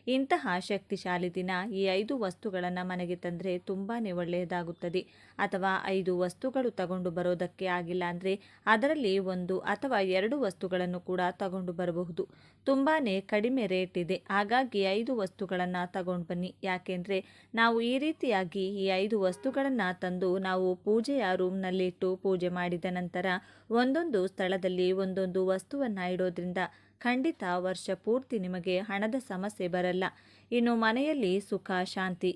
ಇಂತಹ ಶಕ್ತಿಶಾಲಿ ದಿನ ಈ 5 ವಸ್ತುಗಳನ್ನು ಮನೆಗೆ ತಂದರೆ ತುಂಬಾ ಒಳ್ಳೆಯದಾಗುತ್ತದೆ. ಅಥವಾ 5 ವಸ್ತುಗಳು ತಗೊಂಡು ಬರೋದಕ್ಕೆ ಆಗಿಲ್ಲ ಅಂದರೆ ಅದರಲ್ಲಿ 1 ಅಥವಾ 2 ವಸ್ತುಗಳನ್ನು ಕೂಡ ತಗೊಂಡು ಬರಬಹುದು. ತುಂಬಾ ಕಡಿಮೆ ರೇಟ್ ಇದೆ, ಹಾಗಾಗಿ 5 ವಸ್ತುಗಳನ್ನು ತಗೊಂಡು ಬನ್ನಿ. ಯಾಕೆಂದರೆ ನಾವು ಈ ರೀತಿಯಾಗಿ ಈ 5 ವಸ್ತುಗಳನ್ನು ತಂದು ನಾವು ಪೂಜೆಯ ರೂಮ್ನಲ್ಲಿಟ್ಟು ಪೂಜೆ ಮಾಡಿದ ನಂತರ ಒಂದೊಂದು ಸ್ಥಳದಲ್ಲಿ ಒಂದೊಂದು ವಸ್ತುವನ್ನು ಇಡೋದ್ರಿಂದ ಖಂಡಿತ ವರ್ಷ ಪೂರ್ತಿ ನಿಮಗೆ ಹಣದ ಸಮಸ್ಯೆ ಬರಲ್ಲ. ಇನ್ನು ಮನೆಯಲ್ಲಿ ಸುಖ, ಶಾಂತಿ,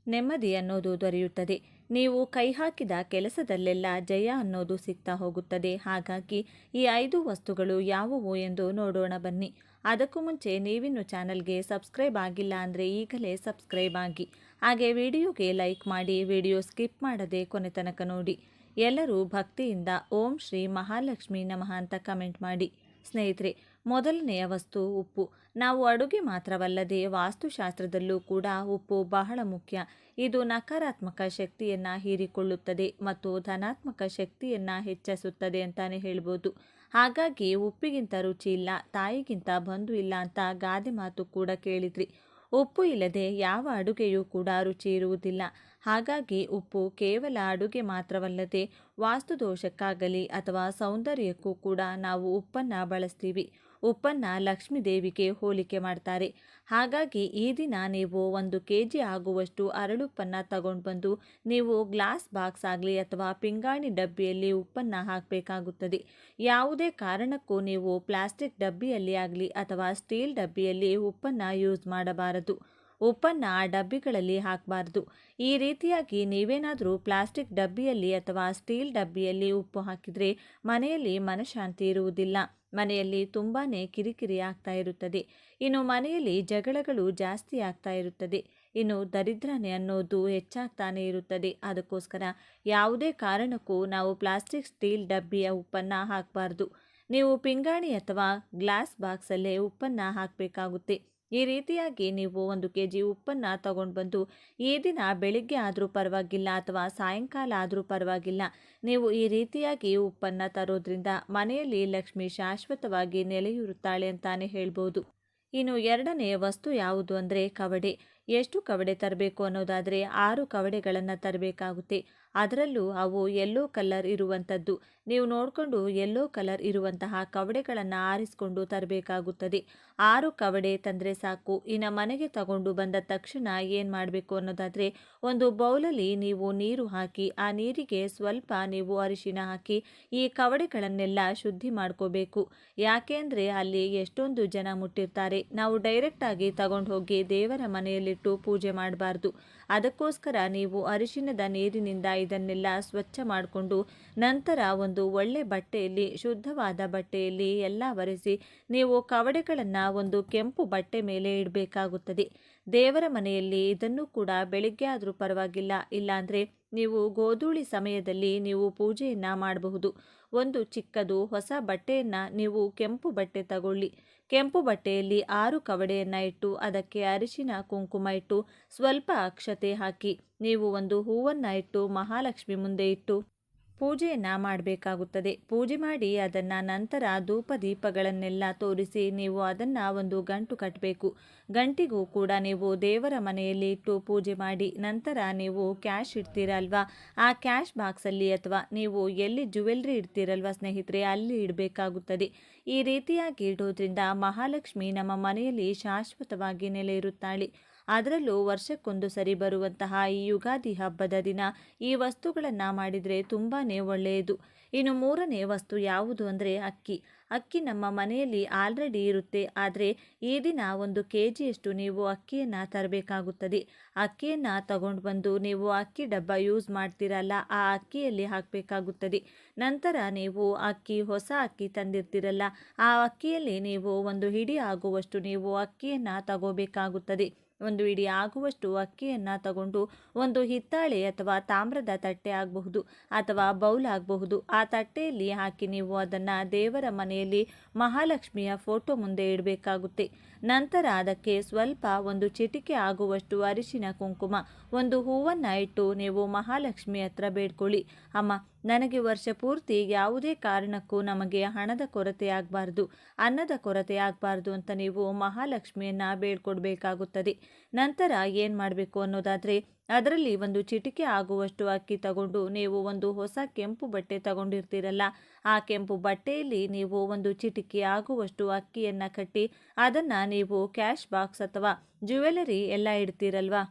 ನೆಮ್ಮದಿ ಅನ್ನೋದು ದೊರೆಯುತ್ತದೆ. ನೀವು ಕೈ ಹಾಕಿದ ಕೆಲಸದಲ್ಲೆಲ್ಲ ಜಯ ಅನ್ನೋದು ಸಿಗ್ತಾ ಹೋಗುತ್ತದೆ. ಹಾಗಾಗಿ ಈ 5 ವಸ್ತುಗಳು ಯಾವುವು ಎಂದು ನೋಡೋಣ ಬನ್ನಿ. ಅದಕ್ಕೂ ಮುಂಚೆ ನೀವಿನ್ನು ಚಾನಲ್ಗೆ ಸಬ್ಸ್ಕ್ರೈಬ್ ಆಗಿಲ್ಲ ಅಂದರೆ ಈಗಲೇ ಸಬ್ಸ್ಕ್ರೈಬ್ ಆಗಿ, ಹಾಗೆ ವಿಡಿಯೋಗೆ ಲೈಕ್ ಮಾಡಿ, ವಿಡಿಯೋ ಸ್ಕಿಪ್ ಮಾಡದೆ ಕೊನೆ ತನಕ ನೋಡಿ. ಎಲ್ಲರೂ ಭಕ್ತಿಯಿಂದ ಓಂ ಶ್ರೀ ಮಹಾಲಕ್ಷ್ಮಿ ನಮಃ ಅಂತ ಕಮೆಂಟ್ ಮಾಡಿ. ಸ್ನೇಹಿತರೆ, ಮೊದಲನೆಯ ವಸ್ತು ಉಪ್ಪು. ನಾವು ಅಡುಗೆ ಮಾತ್ರವಲ್ಲದೆ ವಾಸ್ತುಶಾಸ್ತ್ರದಲ್ಲೂ ಕೂಡ ಉಪ್ಪು ಬಹಳ ಮುಖ್ಯ. ಇದು ನಕಾರಾತ್ಮಕ ಶಕ್ತಿಯನ್ನು ಹೀರಿಕೊಳ್ಳುತ್ತದೆ ಮತ್ತು ಧನಾತ್ಮಕ ಶಕ್ತಿಯನ್ನು ಹೆಚ್ಚಿಸುತ್ತದೆ ಅಂತಾನೆ ಹೇಳ್ಬೋದು. ಹಾಗಾಗಿ ಉಪ್ಪಿಗಿಂತ ರುಚಿ ಇಲ್ಲ, ತಾಯಿಗಿಂತ ಬಂಧು ಇಲ್ಲ ಅಂತ ಗಾದೆ ಮಾತು ಕೂಡ ಕೇಳಿದ್ರಿ. ಉಪ್ಪು ಇಲ್ಲದೆ ಯಾವ ಅಡುಗೆಯೂ ಕೂಡ ರುಚಿ ಇರುವುದಿಲ್ಲ. ಹಾಗಾಗಿ ಉಪ್ಪು ಕೇವಲ ಅಡುಗೆ ಮಾತ್ರವಲ್ಲದೆ ವಾಸ್ತುದೋಷಕ್ಕಾಗಲಿ ಅಥವಾ ಸೌಂದರ್ಯಕ್ಕೂ ಕೂಡ ನಾವು ಉಪ್ಪನ್ನು ಬಳಸ್ತೀವಿ. ಉಪ್ಪನ್ನು ಲಕ್ಷ್ಮೀ ದೇವಿಗೆ ಹೋಲಿಕೆ ಮಾಡ್ತಾರೆ. ಹಾಗಾಗಿ ಈ ದಿನ ನೀವು 1 kg ಆಗುವಷ್ಟು ಅರಳುಪ್ಪನ್ನು ತಗೊಂಡು ಬಂದು ನೀವು ಗ್ಲಾಸ್ ಬಾಕ್ಸ್ ಆಗಲಿ ಅಥವಾ ಪಿಂಗಾಣಿ ಡಬ್ಬಿಯಲ್ಲಿ ಉಪ್ಪನ್ನು ಹಾಕಬೇಕಾಗುತ್ತದೆ. ಯಾವುದೇ ಕಾರಣಕ್ಕೂ ನೀವು ಪ್ಲಾಸ್ಟಿಕ್ ಡಬ್ಬಿಯಲ್ಲಿ ಆಗಲಿ ಅಥವಾ ಸ್ಟೀಲ್ ಡಬ್ಬಿಯಲ್ಲಿ ಉಪ್ಪನ್ನು ಯೂಸ್ ಮಾಡಬಾರದು. ಉಪ್ಪನ್ನು ಆ ಡಬ್ಬಿಗಳಲ್ಲಿ ಹಾಕಬಾರ್ದು. ಈ ರೀತಿಯಾಗಿ ನೀವೇನಾದರೂ ಪ್ಲಾಸ್ಟಿಕ್ ಡಬ್ಬಿಯಲ್ಲಿ ಅಥವಾ ಸ್ಟೀಲ್ ಡಬ್ಬಿಯಲ್ಲಿ ಉಪ್ಪು ಹಾಕಿದರೆ ಮನೆಯಲ್ಲಿ ಮನಃಶಾಂತಿ ಇರುವುದಿಲ್ಲ. ಮನೆಯಲ್ಲಿ ತುಂಬಾ ಕಿರಿಕಿರಿ ಆಗ್ತಾ ಇರುತ್ತದೆ. ಇನ್ನು ಮನೆಯಲ್ಲಿ ಜಗಳಗಳು ಜಾಸ್ತಿ ಆಗ್ತಾ ಇರುತ್ತದೆ. ಇನ್ನು ದರಿದ್ರನೆ ಅನ್ನೋದು ಹೆಚ್ಚಾಗ್ತಾನೆ ಇರುತ್ತದೆ. ಅದಕ್ಕೋಸ್ಕರ ಯಾವುದೇ ಕಾರಣಕ್ಕೂ ನಾವು ಪ್ಲಾಸ್ಟಿಕ್ ಸ್ಟೀಲ್ ಡಬ್ಬಿಯ ಉಪ್ಪನ್ನು ಹಾಕಬಾರ್ದು. ನೀವು ಪಿಂಗಾಣಿ ಅಥವಾ ಗ್ಲಾಸ್ ಬಾಕ್ಸಲ್ಲೇ ಉಪ್ಪನ್ನು ಹಾಕಬೇಕಾಗುತ್ತೆ. ಈ ರೀತಿಯಾಗಿ ನೀವು 1 kg ಉಪ್ಪನ್ನು ತಗೊಂಡು ಬಂದು ಈ ದಿನ ಬೆಳಿಗ್ಗೆ ಆದರೂ ಪರವಾಗಿಲ್ಲ ಅಥವಾ ಸಾಯಂಕಾಲ ಆದರೂ ಪರವಾಗಿಲ್ಲ, ನೀವು ಈ ರೀತಿಯಾಗಿ ಉಪ್ಪನ್ನು ತರೋದ್ರಿಂದ ಮನೆಯಲ್ಲಿ ಲಕ್ಷ್ಮಿ ಶಾಶ್ವತವಾಗಿ ನೆಲೆಯೂರುತ್ತಾಳೆ ಅಂತಾನೆ ಹೇಳ್ಬೋದು. ಇನ್ನು ಎರಡನೆಯ ವಸ್ತು ಯಾವುದು ಅಂದರೆ ಕವಡೆ. ಎಷ್ಟು ಕವಡೆ ತರಬೇಕು ಅನ್ನೋದಾದರೆ 6 ಕವಡೆಗಳನ್ನು ತರಬೇಕಾಗುತ್ತೆ. ಅದರಲ್ಲೂ ಅವು ಯೆಲ್ಲೋ ಕಲರ್ ಇರುವಂಥದ್ದು. ನೀವು ನೋಡಿಕೊಂಡು ಯೆಲ್ಲೋ ಕಲರ್ ಇರುವಂತಹ ಕವಡೆಗಳನ್ನು ಆರಿಸಿಕೊಂಡು ತರಬೇಕಾಗುತ್ತದೆ. 6 ಕವಡೆ ತಂದರೆ ಸಾಕು. ಇನ್ನು ಮನೆಗೆ ತಗೊಂಡು ಬಂದ ತಕ್ಷಣ ಏನು ಮಾಡಬೇಕು ಅನ್ನೋದಾದರೆ ಒಂದು ಬೌಲಲ್ಲಿ ನೀವು ನೀರು ಹಾಕಿ ಆ ನೀರಿಗೆ ಸ್ವಲ್ಪ ನೀವು ಅರಿಶಿನ ಹಾಕಿ ಈ ಕವಡೆಗಳನ್ನೆಲ್ಲ ಶುದ್ಧಿ ಮಾಡ್ಕೋಬೇಕು. ಯಾಕೆ ಅಂದರೆ ಅಲ್ಲಿ ಎಷ್ಟೊಂದು ಜನ ಮುಟ್ಟಿರ್ತಾರೆ. ನಾವು ಡೈರೆಕ್ಟಾಗಿ ತಗೊಂಡು ಹೋಗಿ ದೇವರ ಮನೆಯಲ್ಲಿಟ್ಟು ಪೂಜೆ ಮಾಡಬಾರ್ದು. ಅದಕ್ಕೋಸ್ಕರ ನೀವು ಅರಿಶಿನದ ನೀರಿನಿಂದ ಇದನ್ನೆಲ್ಲ ಸ್ವಚ್ಛ ಮಾಡಿಕೊಂಡು ನಂತರ ಒಂದು ಒಳ್ಳೆ ಬಟ್ಟೆಯಲ್ಲಿ, ಶುದ್ಧವಾದ ಬಟ್ಟೆಯಲ್ಲಿ ಎಲ್ಲ ಒರೆಸಿ ನೀವು ಕವಡೆಗಳನ್ನು ಒಂದು ಕೆಂಪು ಬಟ್ಟೆ ಮೇಲೆ ಇಡಬೇಕಾಗುತ್ತದೆ. ದೇವರ ಮನೆಯಲ್ಲಿ ಇದನ್ನು ಕೂಡ ಬೆಳಿಗ್ಗೆ ಆದರೂ ಪರವಾಗಿಲ್ಲ, ಇಲ್ಲಾಂದರೆ ನೀವು ಗೋಧೂಳಿ ಸಮಯದಲ್ಲಿ ನೀವು ಪೂಜೆಯನ್ನು ಮಾಡಬಹುದು. ಒಂದು ಚಿಕ್ಕದು ಹೊಸ ಬಟ್ಟೆಯನ್ನು ನೀವು ಕೆಂಪು ಬಟ್ಟೆ ತಗೊಳ್ಳಿ. ಕೆಂಪು ಬಟ್ಟೆಯಲ್ಲಿ 6 ಕವಡೆಯನ್ನು ಇಟ್ಟು ಅದಕ್ಕೆ ಅರಿಶಿನ ಕುಂಕುಮ ಇಟ್ಟು ಸ್ವಲ್ಪ ಅಕ್ಷತೆ ಹಾಕಿ ನೀವು ಒಂದು ಹೂವನ್ನು ಇಟ್ಟು ಮಹಾಲಕ್ಷ್ಮಿ ಮುಂದೆ ಇಟ್ಟು ಪೂಜೆಯನ್ನು ಮಾಡಬೇಕಾಗುತ್ತದೆ. ಪೂಜೆ ಮಾಡಿ ಅದನ್ನು ನಂತರ ಧೂಪ ದೀಪಗಳನ್ನೆಲ್ಲ ತೋರಿಸಿ ನೀವು ಅದನ್ನು ಒಂದು ಗಂಟು ಕಟ್ಟಬೇಕು. ಗಂಟಿಗೂ ಕೂಡ ನೀವು ದೇವರ ಮನೆಯಲ್ಲಿ ಇಟ್ಟು ಪೂಜೆ ಮಾಡಿ ನಂತರ ನೀವು ಕ್ಯಾಶ್ ಇಡ್ತೀರಲ್ವಾ, ಆ ಕ್ಯಾಶ್ ಬಾಕ್ಸಲ್ಲಿ ಅಥವಾ ನೀವು ಎಲ್ಲಿ ಜ್ಯುವೆಲ್ರಿ ಇಡ್ತೀರಲ್ವ ಸ್ನೇಹಿತರೆ, ಅಲ್ಲಿ ಇಡಬೇಕಾಗುತ್ತದೆ. ಈ ರೀತಿಯಾಗಿ ಇಡೋದ್ರಿಂದ ಮಹಾಲಕ್ಷ್ಮಿ ನಮ್ಮ ಮನೆಯಲ್ಲಿ ಶಾಶ್ವತವಾಗಿ ನೆಲೆ ಇರುತ್ತಾಳೆ. ಅದರಲ್ಲೂ ವರ್ಷಕ್ಕೊಂದು ಸರಿ ಬರುವಂತಹ ಈ ಯುಗಾದಿ ಹಬ್ಬದ ದಿನ ಈ ವಸ್ತುಗಳನ್ನು ಮಾಡಿದರೆ ತುಂಬಾ ಒಳ್ಳೆಯದು. ಇನ್ನು 3ನೇ ವಸ್ತು ಯಾವುದು ಅಂದರೆ ಅಕ್ಕಿ. ಅಕ್ಕಿ ನಮ್ಮ ಮನೆಯಲ್ಲಿ ಆಲ್ರೆಡಿ ಇರುತ್ತೆ, ಆದರೆ ಈ ದಿನ 1 kgಯಷ್ಟು ನೀವು ಅಕ್ಕಿಯನ್ನು ತರಬೇಕಾಗುತ್ತದೆ. ಅಕ್ಕಿಯನ್ನು ತಗೊಂಡು ಬಂದು ನೀವು ಅಕ್ಕಿ ಡಬ್ಬ ಯೂಸ್ ಮಾಡ್ತೀರಲ್ಲ, ಆ ಅಕ್ಕಿಯಲ್ಲಿ ಹಾಕಬೇಕಾಗುತ್ತದೆ. ನಂತರ ನೀವು ಹೊಸ ಅಕ್ಕಿ ತಂದಿರ್ತೀರಲ್ಲ, ಆ ಅಕ್ಕಿಯಲ್ಲಿ ನೀವು 1 ಹಿಡಿ ಆಗುವಷ್ಟು ನೀವು ಅಕ್ಕಿಯನ್ನು ತಗೋಬೇಕಾಗುತ್ತದೆ. 1 ಹಿಡಿ ಆಗುವಷ್ಟು ಅಕ್ಕಿಯನ್ನು ತಗೊಂಡು ಒಂದು ಹಿತ್ತಾಳೆ ಅಥವಾ ತಾಮ್ರದ ತಟ್ಟೆ ಆಗಬಹುದು ಅಥವಾ ಬೌಲ್ ಆಗಬಹುದು, ಆ ತಟ್ಟೆಯಲ್ಲಿ ಹಾಕಿ ನೀವು ಅದನ್ನು ದೇವರ ಮನೆಯಲ್ಲಿ ಮಹಾಲಕ್ಷ್ಮಿಯ ಫೋಟೋ ಮುಂದೆ ಇಡಬೇಕಾಗುತ್ತೆ. ನಂತರ ಅದಕ್ಕೆ ಸ್ವಲ್ಪ ಒಂದು ಚಿಟಿಕೆ ಆಗುವಷ್ಟು ಅರಿಶಿನ ಕುಂಕುಮ, ಒಂದು ಹೂವನ್ನು ಇಟ್ಟು ನೀವು ಮಹಾಲಕ್ಷ್ಮಿ ಹತ್ರ ಬೇಡ್ಕೊಳ್ಳಿ. ಅಮ್ಮ, ನನಗೆ ವರ್ಷ ಪೂರ್ತಿ ಯಾವುದೇ ಕಾರಣಕ್ಕೂ ನಮಗೆ ಹಣದ ಕೊರತೆ ಆಗಬಾರ್ದು, ಅನ್ನದ ಕೊರತೆ ಆಗಬಾರ್ದು ಅಂತ ನೀವು ಮಹಾಲಕ್ಷ್ಮಿಯನ್ನು ಬೇಡ್ಕೊಡ್ಬೇಕಾಗುತ್ತದೆ. ನಂತರ ಏನು ಮಾಡಬೇಕು ಅನ್ನೋದಾದರೆ, ಅದರಲ್ಲಿ ಒಂದು ಚಿಟಿಕೆ ಆಗುವಷ್ಟು ಅಕ್ಕಿ ತಗೊಂಡು ನೀವು ಒಂದು ಹೊಸ ಕೆಂಪು ಬಟ್ಟೆ ತಗೊಂಡಿರ್ತೀರಲ್ಲ, ಆ ಕೆಂಪು ಬಟ್ಟೆಯಲ್ಲಿ ನೀವು ಒಂದು ಚಿಟಿಕೆ ಆಗುವಷ್ಟು ಅಕ್ಕಿಯನ್ನು ಕಟ್ಟಿ ಅದನ್ನು ನೀವು ಕ್ಯಾಶ್ ಬಾಕ್ಸ್ ಅಥವಾ ಜ್ಯುವೆಲರಿ ಎಲ್ಲ ಇಡ್ತೀರಲ್ವಾ,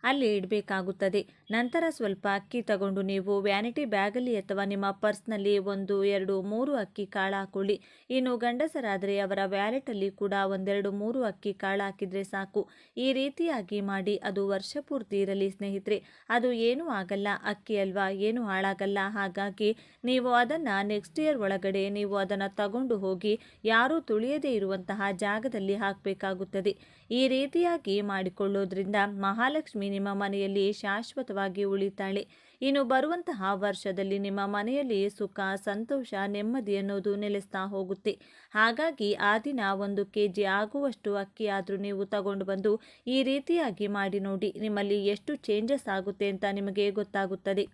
ಅಲ್ಲಿ ಇಡಬೇಕಾಗುತ್ತದೆ. ನಂತರ ಸ್ವಲ್ಪ ಅಕ್ಕಿ ತಗೊಂಡು ನೀವು ವ್ಯಾನಿಟಿ ಬ್ಯಾಗಲ್ಲಿ ಅಥವಾ ನಿಮ್ಮ ಪರ್ಸ್ನಲ್ಲಿ 1, 2, 3 ಅಕ್ಕಿ ಕಾಳು ಹಾಕೊಳ್ಳಿ. ಇನ್ನು ಗಂಡಸರಾದರೆ ಅವರ ವ್ಯಾಲೆಟಲ್ಲಿ ಕೂಡ 1, 2, 3 ಅಕ್ಕಿ ಕಾಳು ಹಾಕಿದರೆ ಸಾಕು. ಈ ರೀತಿಯಾಗಿ ಮಾಡಿ ಅದು ವರ್ಷ ಪೂರ್ತಿ ಇರಲಿ ಸ್ನೇಹಿತರೆ. ಅದು ಏನೂ ಆಗಲ್ಲ, ಅಕ್ಕಿ ಅಲ್ವಾ, ಏನೂ ಹಾಳಾಗಲ್ಲ. ಹಾಗಾಗಿ ನೀವು ಅದನ್ನು ನೆಕ್ಸ್ಟ್ ಇಯರ್ ಒಳಗಡೆ ನೀವು ಅದನ್ನು ತಗೊಂಡು ಹೋಗಿ ಯಾರೂ ತುಳಿಯದೇ ಇರುವಂತಹ ಜಾಗದಲ್ಲಿ ಹಾಕಬೇಕಾಗುತ್ತದೆ. ಈ ರೀತಿಯಾಗಿ ಮಾಡಿಕೊಳ್ಳೋದ್ರಿಂದ ಮಹಾಲಕ್ಷ್ಮಿ ನಿಮ್ಮ ಮನೆಯಲ್ಲಿ ಶಾಶ್ವತವಾಗಿ ಉಳಿತಾಳೆ. ಇನ್ನು ಬರುವಂತಹ ವರ್ಷದಲ್ಲಿ ನಿಮ್ಮ ಮನೆಯಲ್ಲಿ ಸುಖ, ಸಂತೋಷ, ನೆಮ್ಮದಿ ಅನ್ನೋದು ನೆಲೆಸ್ತಾ ಹೋಗುತ್ತೆ. ಹಾಗಾಗಿ ಆ ದಿನ 1 kg ಆಗುವಷ್ಟು ಅಕ್ಕಿ ಆದರೂ ನೀವು ತಗೊಂಡು ಬಂದು ಈ ರೀತಿಯಾಗಿ ಮಾಡಿ ನೋಡಿ, ನಿಮ್ಮಲ್ಲಿ ಎಷ್ಟು ಚೇಂಜಸ್ ಆಗುತ್ತೆ ಅಂತ ನಿಮಗೆ ಗೊತ್ತಾಗುತ್ತದೆ.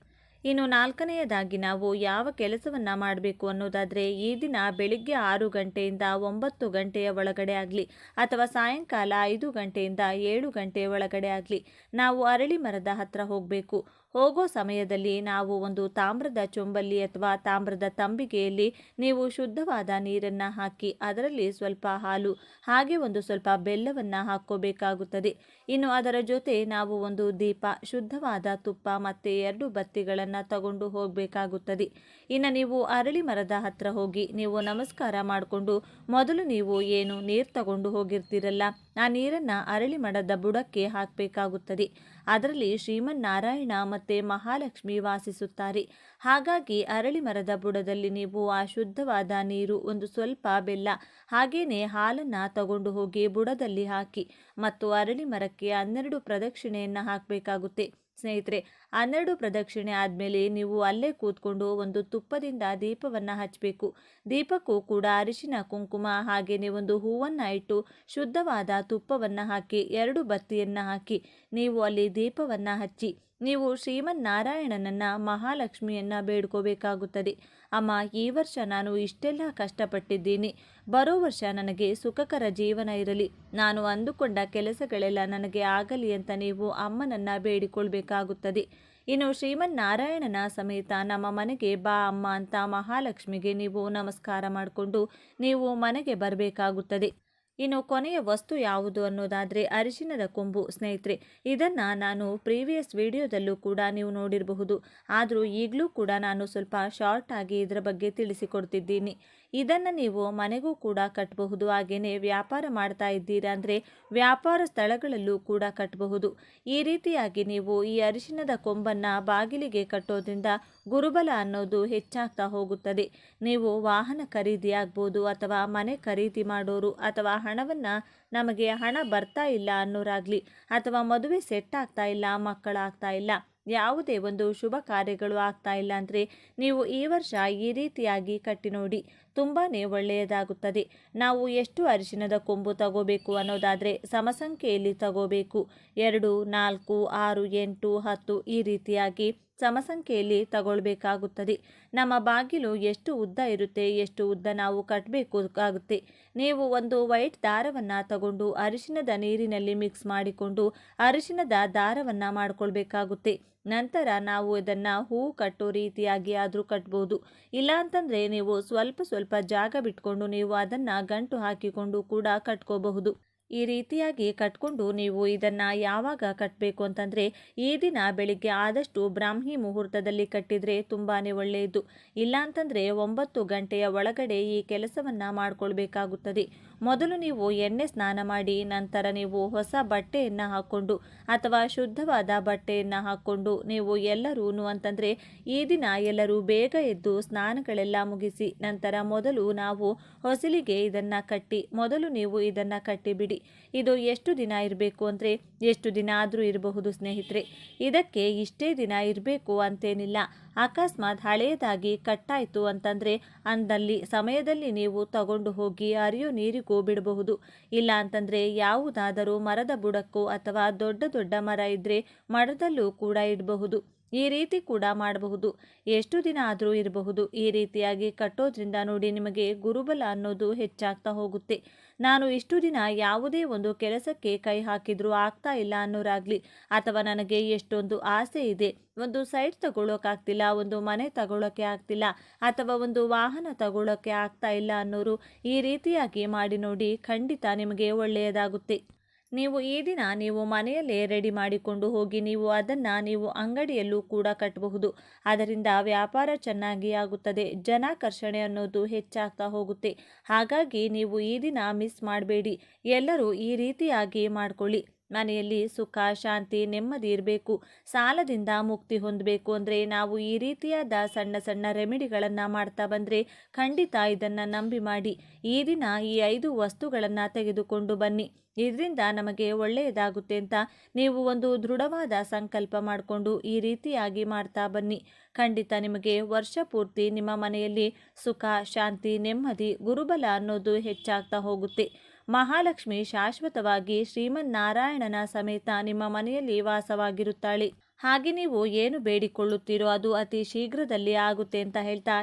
ಇನ್ನು 4ನೆಯದಾಗಿ ನಾವು ಯಾವ ಕೆಲಸವನ್ನು ಮಾಡಬೇಕು ಅನ್ನೋದಾದರೆ, ಈ ದಿನ ಬೆಳಿಗ್ಗೆ 6 ಗಂಟೆಯಿಂದ 9 ಗಂಟೆಯ ಒಳಗಡೆ ಆಗಲಿ ಅಥವಾ ಸಾಯಂಕಾಲ 5 ಗಂಟೆಯಿಂದ 7 ಗಂಟೆಯ ಒಳಗಡೆ ಆಗಲಿ ನಾವು ಅರಳಿ ಮರದ ಹತ್ರ ಹೋಗಬೇಕು. ಹೋಗೋ ಸಮಯದಲ್ಲಿ ನಾವು ಒಂದು ತಾಮ್ರದ ಚೊಂಬಲ್ಲಿ ಅಥವಾ ತಾಮ್ರದ ತಂಬಿಗೆಯಲ್ಲಿ ನೀವು ಶುದ್ಧವಾದ ನೀರನ್ನು ಹಾಕಿ ಅದರಲ್ಲಿ ಸ್ವಲ್ಪ ಹಾಲು ಹಾಗೆ ಒಂದು ಸ್ವಲ್ಪ ಬೆಲ್ಲವನ್ನು ಹಾಕ್ಕೋಬೇಕಾಗುತ್ತದೆ. ಇನ್ನು ಅದರ ಜೊತೆ ನಾವು ಒಂದು ದೀಪ, ಶುದ್ಧವಾದ ತುಪ್ಪ ಮತ್ತು 2 ಬತ್ತಿಗಳನ್ನು ತಗೊಂಡು ಹೋಗಬೇಕಾಗುತ್ತದೆ. ಇನ್ನು ನೀವು ಅರಳಿ ಮರದ ಹತ್ರ ಹೋಗಿ ನೀವು ನಮಸ್ಕಾರ ಮಾಡಿಕೊಂಡು ಮೊದಲು ನೀವು ಏನು ನೀರು ತಗೊಂಡು ಹೋಗಿರ್ತೀರಲ್ಲ, ಆ ನೀರನ್ನು ಅರಳಿ ಮರದ ಬುಡಕ್ಕೆ ಹಾಕಬೇಕಾಗುತ್ತದೆ. ಅದರಲ್ಲಿ ಶ್ರೀಮನ್ನಾರಾಯಣ ಮತ್ತು ಮಹಾಲಕ್ಷ್ಮಿ ವಾಸಿಸುತ್ತಾರೆ. ಹಾಗಾಗಿ ಅರಳಿ ಮರದ ಬುಡದಲ್ಲಿ ನೀವು ಆ ಶುದ್ಧವಾದ ನೀರು, ಒಂದು ಸ್ವಲ್ಪ ಬೆಲ್ಲ ಹಾಗೇನೆ ಹಾಲನ್ನು ತಗೊಂಡು ಹೋಗಿ ಬುಡದಲ್ಲಿ ಹಾಕಿ ಮತ್ತು ಅರಳಿ ಮರಕ್ಕೆ 12 ಪ್ರದಕ್ಷಿಣೆಯನ್ನು ಹಾಕಬೇಕಾಗುತ್ತೆ. ಸ್ನೇಹಿತರೆ, 12 ಪ್ರದಕ್ಷಿಣೆ ಆದಮೇಲೆ ನೀವು ಅಲ್ಲೇ ಕೂತ್ಕೊಂಡು ಒಂದು ತುಪ್ಪದಿಂದ ದೀಪವನ್ನು ಹಚ್ಚಬೇಕು. ದೀಪಕ್ಕೂ ಕೂಡ ಅರಿಶಿನ ಕುಂಕುಮ ಹಾಗೆಯೇ ಒಂದು ಹೂವನ್ನು ಇಟ್ಟು ಶುದ್ಧವಾದ ತುಪ್ಪವನ್ನು ಹಾಕಿ 2 ಬತ್ತಿಯನ್ನು ಹಾಕಿ ನೀವು ಅಲ್ಲಿ ದೀಪವನ್ನು ಹಚ್ಚಿ ನೀವು ಶ್ರೀಮನ್ನಾರಾಯಣನನ್ನು, ಮಹಾಲಕ್ಷ್ಮಿಯನ್ನು ಬೇಡ್ಕೋಬೇಕಾಗುತ್ತದೆ. ಅಮ್ಮ, ಈ ವರ್ಷ ನಾನು ಇಷ್ಟೆಲ್ಲ ಕಷ್ಟಪಟ್ಟಿದ್ದೀನಿ, ಬರೋ ವರ್ಷ ನನಗೆ ಸುಖಕರ ಜೀವನ ಇರಲಿ, ನಾನು ಅಂದುಕೊಂಡ ಕೆಲಸಗಳೆಲ್ಲ ನನಗೆ ಆಗಲಿ ಅಂತ ನೀವು ಅಮ್ಮನನ್ನು ಬೇಡಿಕೊಳ್ಬೇಕಾಗುತ್ತದೆ. ಇನ್ನು ಶ್ರೀಮನ್ನಾರಾಯಣನ ಸಮೇತ ನಮ್ಮ ಮನೆಗೆ ಬಾ ಅಮ್ಮ ಅಂತ ಮಹಾಲಕ್ಷ್ಮಿಗೆ ನೀವು ನಮಸ್ಕಾರ ಮಾಡಿಕೊಂಡು ನೀವು ಮನೆಗೆ ಬರಬೇಕಾಗುತ್ತದೆ. ಇನ್ನು ಕೊನೆಯ ವಸ್ತು ಯಾವುದು ಅನ್ನೋದಾದರೆ ಅರಿಶಿನದ ಕೊಂಬು. ಸ್ನೇಹಿತರೆ, ಇದನ್ನು ನಾನು ಪ್ರೀವಿಯಸ್ ವಿಡಿಯೋದಲ್ಲೂ ಕೂಡ ನೀವು ನೋಡಿರಬಹುದು. ಆದರೂ ಈಗಲೂ ಕೂಡ ನಾನು ಸ್ವಲ್ಪ ಶಾರ್ಟ್ ಆಗಿ ಇದರ ಬಗ್ಗೆ ತಿಳಿಸಿಕೊಡ್ತಿದ್ದೀನಿ. ಇದನ್ನು ನೀವು ಮನೆಗೂ ಕೂಡ ಕಟ್ಟಬಹುದು. ಹಾಗೆಯೇ ವ್ಯಾಪಾರ ಮಾಡ್ತಾ ಇದ್ದೀರಾ ಅಂದರೆ ವ್ಯಾಪಾರ ಸ್ಥಳಗಳಲ್ಲೂ ಕೂಡ ಕಟ್ಟಬಹುದು. ಈ ರೀತಿಯಾಗಿ ನೀವು ಈ ಅರಿಶಿನದ ಕೊಂಬನ್ನು ಬಾಗಿಲಿಗೆ ಕಟ್ಟೋದ್ರಿಂದ ಗುರುಬಲ ಅನ್ನೋದು ಹೆಚ್ಚಾಗ್ತಾ ಹೋಗುತ್ತದೆ. ನೀವು ವಾಹನ ಖರೀದಿ ಆಗ್ಬೋದು ಅಥವಾ ಮನೆ ಖರೀದಿ ಮಾಡೋರು ಅಥವಾ ನಮಗೆ ಹಣ ಬರ್ತಾ ಇಲ್ಲ ಅನ್ನೋರಾಗಲಿ ಅಥವಾ ಮದುವೆ ಸೆಟ್ ಆಗ್ತಾ ಇಲ್ಲ, ಮಕ್ಕಳಾಗ್ತಾ ಇಲ್ಲ, ಯಾವುದೇ ಒಂದು ಶುಭ ಕಾರ್ಯಗಳು ಆಗ್ತಾ ಇಲ್ಲ ಅಂದರೆ ನೀವು ಈ ವರ್ಷ ಈ ರೀತಿಯಾಗಿ ಕಟ್ಟಿ ನೋಡಿ, ತುಂಬಾ ಒಳ್ಳೆಯದಾಗುತ್ತದೆ. ನಾವು ಎಷ್ಟು ಅರಿಶಿನದ ಕೊಂಬು ತಗೋಬೇಕು ಅನ್ನೋದಾದರೆ ಸಮಸಂಖ್ಯೆಯಲ್ಲಿ ತಗೋಬೇಕು. 2, 4, 6, 8, 10 ಈ ರೀತಿಯಾಗಿ ಸಮಸಂಖ್ಯೆಯಲ್ಲಿ ತಗೊಳ್ಬೇಕಾಗುತ್ತದೆ. ನಮ್ಮ ಬಾಗಿಲು ಎಷ್ಟು ಉದ್ದ ಇರುತ್ತೆ, ಎಷ್ಟು ಉದ್ದ ನಾವು ಕಟ್ಟಬೇಕಾಗುತ್ತೆ. ನೀವು ಒಂದು ವೈಟ್ ದಾರವನ್ನು ತಗೊಂಡು ಅರಿಶಿನದ ನೀರಿನಲ್ಲಿ ಮಿಕ್ಸ್ ಮಾಡಿಕೊಂಡು ಅರಿಶಿನದ ದಾರವನ್ನು ಮಾಡ್ಕೊಳ್ಬೇಕಾಗುತ್ತೆ. ನಂತರ ನಾವು ಇದನ್ನು ಹೂ ಕಟ್ಟೋ ರೀತಿಯಾಗಿ ಆದರೂ ಕಟ್ಬೋದು. ಇಲ್ಲ ಅಂತಂದರೆ ನೀವು ಸ್ವಲ್ಪ ಜಾಗ ಬಿಟ್ಕೊಂಡು ನೀವು ಅದನ್ನು ಗಂಟು ಹಾಕಿಕೊಂಡು ಕೂಡ ಕಟ್ಕೋಬಹುದು. ಈ ರೀತಿಯಾಗಿ ಕಟ್ಕೊಂಡು ನೀವು ಇದನ್ನು ಯಾವಾಗ ಕಟ್ಟಬೇಕು ಅಂತಂದರೆ ಈ ದಿನ ಬೆಳಿಗ್ಗೆ ಆದಷ್ಟು ಬ್ರಾಹ್ಮಿ ಮುಹೂರ್ತದಲ್ಲಿ ಕಟ್ಟಿದರೆ ತುಂಬಾ ಒಳ್ಳೆಯದು. ಇಲ್ಲ ಅಂತಂದರೆ 9 ಗಂಟೆಯ ಒಳಗಡೆ ಈ ಕೆಲಸವನ್ನು ಮಾಡಿಕೊಳ್ಬೇಕಾಗುತ್ತದೆ. ಮೊದಲು ನೀವು ಎಣ್ಣೆ ಸ್ನಾನ ಮಾಡಿ ನಂತರ ನೀವು ಹೊಸ ಬಟ್ಟೆಯನ್ನು ಹಾಕ್ಕೊಂಡು ಅಥವಾ ಶುದ್ಧವಾದ ಬಟ್ಟೆಯನ್ನು ಹಾಕ್ಕೊಂಡು ನೀವು ಎಲ್ಲರೂ ಅಂತಂದರೆ ಈ ದಿನ ಎಲ್ಲರೂ ಬೇಗ ಎದ್ದು ಸ್ನಾನಗಳೆಲ್ಲ ಮುಗಿಸಿ ನಂತರ ಮೊದಲು ನಾವು ಹೊಸಲಿಗೆ ಇದನ್ನು ಕಟ್ಟಿ ಮೊದಲು ನೀವು ಇದನ್ನು ಕಟ್ಟಿಬಿಡಿ. ಇದು ಎಷ್ಟು ದಿನ ಇರಬೇಕು ಅಂದರೆ ಎಷ್ಟು ದಿನ ಆದರೂ ಇರಬಹುದು ಸ್ನೇಹಿತರೆ. ಇದಕ್ಕೆ ಇಷ್ಟೇ ದಿನ ಇರಬೇಕು ಅಂತೇನಿಲ್ಲ. ಅಕಸ್ಮಾತ್ ಹಳೆಯದಾಗಿ ಕಟ್ಟಾಯಿತು ಅಂತಂದರೆ ಅಂದಲ್ಲಿ ಸಮಯದಲ್ಲಿ ನೀವು ತಗೊಂಡು ಹೋಗಿ ಹರಿಯೋ ನೀರಿಗೂ ಬಿಡಬಹುದು. ಇಲ್ಲ ಅಂತಂದರೆ ಯಾವುದಾದರೂ ಮರದ ಬುಡಕ್ಕೋ ಅಥವಾ ದೊಡ್ಡ ದೊಡ್ಡ ಮರ ಇದ್ದರೆ ಮರದಲ್ಲೂ ಕೂಡ ಇಡಬಹುದು. ಈ ರೀತಿ ಕೂಡ ಮಾಡಬಹುದು. ಎಷ್ಟು ದಿನ ಆದರೂ ಇರಬಹುದು. ಈ ರೀತಿಯಾಗಿ ಕಟ್ಟೋದ್ರಿಂದ ನೋಡಿ ನಿಮಗೆ ಗುರುಬಲ ಅನ್ನೋದು ಹೆಚ್ಚಾಗ್ತಾ ಹೋಗುತ್ತೆ. ನಾನು ಇಷ್ಟು ದಿನ ಯಾವುದೇ ಒಂದು ಕೆಲಸಕ್ಕೆ ಕೈ ಹಾಕಿದರೂ ಆಗ್ತಾ ಇಲ್ಲ ಅನ್ನೋರಾಗಲಿ, ಅಥವಾ ನನಗೆ ಎಷ್ಟೊಂದು ಆಸೆ ಇದೆ, ಒಂದು ಸೈಟ್ ತಗೊಳ್ಳೋಕ್ಕಾಗ್ತಿಲ್ಲ, ಒಂದು ಮನೆ ತಗೊಳ್ಳೋಕ್ಕೆ ಆಗ್ತಿಲ್ಲ, ಅಥವಾ ಒಂದು ವಾಹನ ತಗೊಳ್ಳೋಕ್ಕೆ ಆಗ್ತಾ ಇಲ್ಲ ಅನ್ನೋರು ಈ ರೀತಿಯಾಗಿ ಮಾಡಿ ನೋಡಿ, ಖಂಡಿತ ನಿಮಗೆ ಒಳ್ಳೆಯದಾಗುತ್ತೆ. ನೀವು ಈ ದಿನ ನೀವು ಮನೆಯಲ್ಲೇ ರೆಡಿ ಮಾಡಿಕೊಂಡು ಹೋಗಿ ನೀವು ಅದನ್ನು ನೀವು ಅಂಗಡಿಯಲ್ಲೂ ಕೂಡ ಕಟ್ಟಬಹುದು. ಅದರಿಂದ ವ್ಯಾಪಾರ ಚೆನ್ನಾಗಿ ಆಗುತ್ತದೆ. ಜನಾಕರ್ಷಣೆ ಅನ್ನೋದು ಹೆಚ್ಚಾಗ್ತಾ ಹೋಗುತ್ತೆ. ಹಾಗಾಗಿ ನೀವು ಈ ದಿನ ಮಿಸ್ ಮಾಡಬೇಡಿ. ಎಲ್ಲರೂ ಈ ರೀತಿಯಾಗಿ ಮಾಡ್ಕೊಳ್ಳಿ. ಮನೆಯಲ್ಲಿ ಸುಖ, ಶಾಂತಿ, ನೆಮ್ಮದಿ ಇರಬೇಕು, ಸಾಲದಿಂದ ಮುಕ್ತಿ ಹೊಂದಬೇಕು ಅಂದರೆ ನಾವು ಈ ರೀತಿಯಾದ ಸಣ್ಣ ಸಣ್ಣ ರೆಮಿಡಿಗಳನ್ನು ಮಾಡ್ತಾ ಬಂದರೆ ಖಂಡಿತ ಇದನ್ನು ನಂಬಿ ಮಾಡಿ. ಈ ದಿನ ಈ 5 ವಸ್ತುಗಳನ್ನು ತೆಗೆದುಕೊಂಡು ಬನ್ನಿ. ಇದರಿಂದ ನಮಗೆ ಒಳ್ಳೆಯದಾಗುತ್ತೆ ಅಂತ ನೀವು ಒಂದು ದೃಢವಾದ ಸಂಕಲ್ಪ ಮಾಡಿಕೊಂಡು ಈ ರೀತಿಯಾಗಿ ಮಾಡ್ತಾ ಬನ್ನಿ. ಖಂಡಿತ ನಿಮಗೆ ವರ್ಷ ಪೂರ್ತಿ ನಿಮ್ಮ ಮನೆಯಲ್ಲಿ ಸುಖ, ಶಾಂತಿ, ನೆಮ್ಮದಿ, ಗುರುಬಲ ಅನ್ನೋದು ಹೆಚ್ಚಾಗ್ತಾ ಹೋಗುತ್ತೆ. ಮಹಾಲಕ್ಷ್ಮಿ ಶಾಶ್ವತವಾಗಿ ಶ್ರೀಮನ್ನಾರಾಯಣನ ಸಮೇತ ನಿಮ್ಮ ಮನೆಯಲ್ಲಿ ವಾಸವಾಗಿರುತ್ತಾಳೆ. ಹಾಗೆ ನೀವು ಏನು ಬೇಡಿಕೊಳ್ಳುತ್ತೀರೋ ಅದು ಅತಿ ಶೀಘ್ರದಲ್ಲಿ ಆಗುತ್ತೆ ಅಂತ ಹೇಳ್ತಾ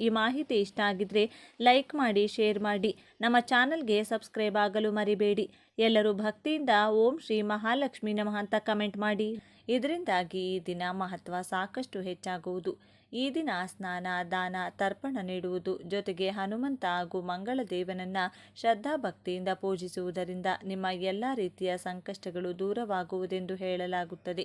ಈ ಮಾಹಿತಿ ಇಷ್ಟ ಆಗಿದ್ರೆ ಲೈಕ್ ಮಾಡಿ, ಶೇರ್ ಮಾಡಿ, ನಮ್ಮ ಚಾನಲ್ಗೆ ಸಬ್ಸ್ಕ್ರೈಬ್ ಆಗಲು ಮರಿಬೇಡಿ. ಎಲ್ಲರೂ ಭಕ್ತಿಯಿಂದ ಓಂ ಶ್ರೀ ಮಹಾಲಕ್ಷ್ಮಿ ನಮಃ ಅಂತ ಕಮೆಂಟ್ ಮಾಡಿ. ಇದರಿಂದಾಗಿ ಈ ದಿನ ಮಹತ್ವ ಸಾಕಷ್ಟು ಹೆಚ್ಚಾಗುವುದು. ಈ ದಿನ ಸ್ನಾನ, ದಾನ, ತರ್ಪಣ ನೀಡುವುದು ಜೊತೆಗೆ ಹನುಮಂತ ಹಾಗೂ ಮಂಗಳ ದೇವನನ್ನ ಶ್ರದ್ಧಾ ಭಕ್ತಿಯಿಂದ ಪೂಜಿಸುವುದರಿಂದ ನಿಮ್ಮ ಎಲ್ಲ ರೀತಿಯ ಸಂಕಷ್ಟಗಳು ದೂರವಾಗುವುದೆಂದು ಹೇಳಲಾಗುತ್ತದೆ.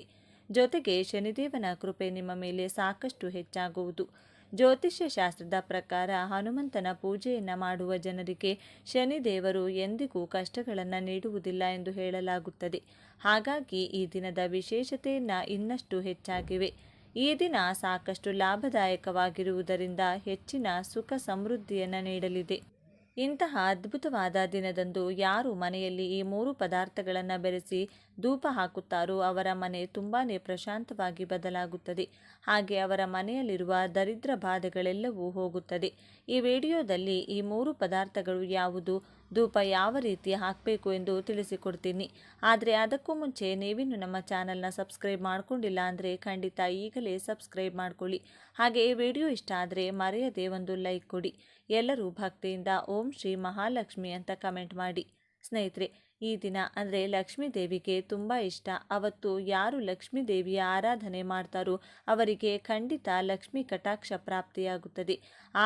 ಜೊತೆಗೆ ಶನಿದೇವನ ಕೃಪೆ ನಿಮ್ಮ ಮೇಲೆ ಸಾಕಷ್ಟು ಹೆಚ್ಚಾಗುವುದು. ಜ್ಯೋತಿಷ್ಯ ಶಾಸ್ತ್ರದ ಪ್ರಕಾರ ಹನುಮಂತನ ಪೂಜೆಯನ್ನು ಮಾಡುವ ಜನರಿಗೆ ಶನಿದೇವರು ಎಂದಿಗೂ ಕಷ್ಟಗಳನ್ನು ನೀಡುವುದಿಲ್ಲ ಎಂದು ಹೇಳಲಾಗುತ್ತದೆ. ಹಾಗಾಗಿ ಈ ದಿನದ ವಿಶೇಷತೆಯನ್ನು ಇನ್ನಷ್ಟು ಹೆಚ್ಚಾಗಿವೆ. ಈ ದಿನ ಸಾಕಷ್ಟು ಲಾಭದಾಯಕವಾಗಿರುವುದರಿಂದ ಹೆಚ್ಚಿನ ಸುಖ ಸಮೃದ್ಧಿಯನ್ನು ನೀಡಲಿದೆ. ಇಂತಹ ಅದ್ಭುತವಾದ ದಿನದಂದು ಯಾರು ಮನೆಯಲ್ಲಿ ಈ 3 ಪದಾರ್ಥಗಳನ್ನು ಬೆರೆಸಿ ಧೂಪ ಹಾಕುತ್ತಾರೋ ಅವರ ಮನೆ ತುಂಬಾ ಪ್ರಶಾಂತವಾಗಿ ಬದಲಾಗುತ್ತದೆ. ಹಾಗೆ ಅವರ ಮನೆಯಲ್ಲಿರುವ ದರಿದ್ರ ಬಾಧೆಗಳೆಲ್ಲವೂ ಹೋಗುತ್ತದೆ. ಈ ವಿಡಿಯೋದಲ್ಲಿ ಈ 3 ಪದಾರ್ಥಗಳು ಯಾವುದು, ಧೂಪ ಯಾವ ರೀತಿ ಹಾಕಬೇಕು ಎಂದು ತಿಳಿಸಿಕೊಡ್ತೀನಿ. ಆದರೆ ಅದಕ್ಕೂ ಮುಂಚೆ ನೀವಿನ್ನು ನಮ್ಮ ಚಾನಲ್ನ ಸಬ್ಸ್ಕ್ರೈಬ್ ಮಾಡ್ಕೊಂಡಿಲ್ಲ ಅಂದರೆ ಖಂಡಿತ ಈಗಲೇ ಸಬ್ಸ್ಕ್ರೈಬ್ ಮಾಡ್ಕೊಳ್ಳಿ. ಹಾಗೆ ಈ ವಿಡಿಯೋ ಇಷ್ಟ ಆದರೆ ಮರೆಯದೆ ಒಂದು ಲೈಕ್ ಕೊಡಿ. ಎಲ್ಲರೂ ಭಕ್ತಿಯಿಂದ ಓಂ ಶ್ರೀ ಮಹಾಲಕ್ಷ್ಮಿ ಅಂತ ಕಮೆಂಟ್ ಮಾಡಿ. ಸ್ನೇಹಿತರೆ, ಈ ದಿನ ಅಂದರೆ ಲಕ್ಷ್ಮೀ ದೇವಿಗೆ ತುಂಬ ಇಷ್ಟ. ಅವತ್ತು ಯಾರು ಲಕ್ಷ್ಮೀ ದೇವಿಯ ಆರಾಧನೆ ಮಾಡ್ತಾರೋ ಅವರಿಗೆ ಖಂಡಿತ ಲಕ್ಷ್ಮೀ ಕಟಾಕ್ಷ ಪ್ರಾಪ್ತಿಯಾಗುತ್ತದೆ.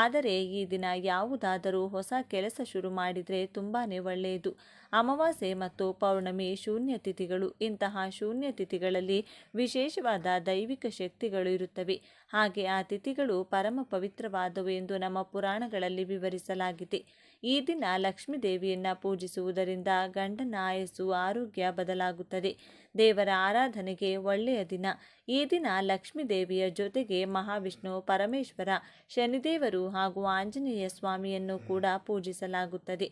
ಆದರೆ ಈ ದಿನ ಯಾವುದಾದರೂ ಹೊಸ ಕೆಲಸ ಶುರು ಮಾಡಿದರೆ ತುಂಬಾ ಒಳ್ಳೆಯದು. ಅಮಾವಾಸ್ಯೆ ಮತ್ತು ಪೌರ್ಣಮಿ ಶೂನ್ಯ ತಿಥಿಗಳು. ಇಂತಹ ಶೂನ್ಯ ತಿಥಿಗಳಲ್ಲಿ ವಿಶೇಷವಾದ ದೈವಿಕ ಶಕ್ತಿಗಳು ಇರುತ್ತವೆ. ಹಾಗೆ ಆ ತಿಥಿಗಳು ಪರಮ ಪವಿತ್ರವಾದವು ಎಂದು ನಮ್ಮ ಪುರಾಣಗಳಲ್ಲಿ ವಿವರಿಸಲಾಗಿದೆ. ಈ ದಿನ ಲಕ್ಷ್ಮೀ ದೇವಿಯನ್ನು ಪೂಜಿಸುವುದರಿಂದ ಗಂಡನ ಆಯಸ್ಸು, ಆರೋಗ್ಯ ಬದಲಾಗುತ್ತದೆ. ದೇವರ ಆರಾಧನೆಗೆ ಒಳ್ಳೆಯ ದಿನ. ಈ ದಿನ ಲಕ್ಷ್ಮೀ ದೇವಿಯ ಜೊತೆಗೆ ಮಹಾವಿಷ್ಣು, ಪರಮೇಶ್ವರ, ಶನಿದೇವರು ಹಾಗೂ ಆಂಜನೇಯ ಸ್ವಾಮಿಯನ್ನು ಕೂಡ ಪೂಜಿಸಲಾಗುತ್ತದೆ.